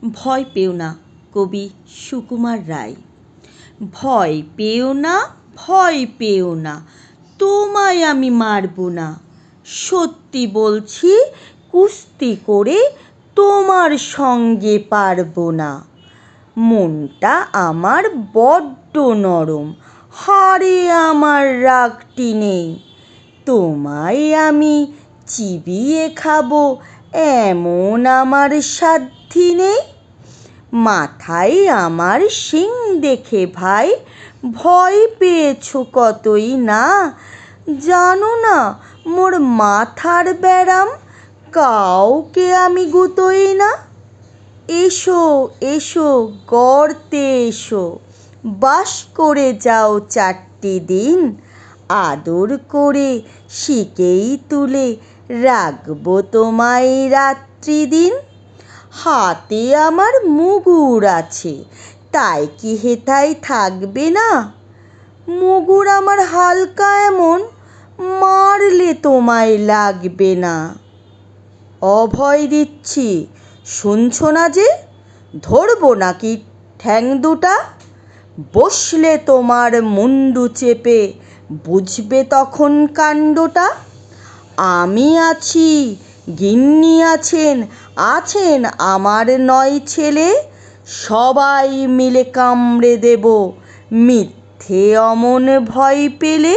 ভয় পেও না, কবি সুকুমার রায়। ভয় পেও না, ভয় পেও না, তোমায় আমি মারব না। সত্যি বলছি, কুস্তি করে তোমার সঙ্গে পারব না। মনটা আমার বড্ড নরম, হাড়ে আমার রাগটি নেই। তোমায় আমি চিবিয়ে খাবো এমন আমার সাধ্যি নেই। মাথায় আমার শিং দেখে ভাই ভয় পেয়েছ কতই না। জানো না মোর মাথার ব্যারাম, কাউকে আমি গুতোই না। এসো এসো গর্তে এসো, বাস করে যাও 4টি দিন। আদর করে শিকেই তুলে রাখবো তোমায় রাত্রিদিন। হাতে আমার মুগুর আছে, তাই কি হেথায় থাকবে না? মুগুর আমার হালকা এমন, মারলে তোমায় লাগবে না। অভয় দিচ্ছি, শুনছো না যে? ধরবো নাকি ঠ্যাং দুটা? বসলে তোমার মুন্ডু চেপে বুঝবে তখন কাণ্ডটা। আমি আছি, গিন্নি আছেন, আছেন আমার 9 ছেলে। সবাই মিলে কামড়ে দেব মিথ্যে অমন ভয় পেলে।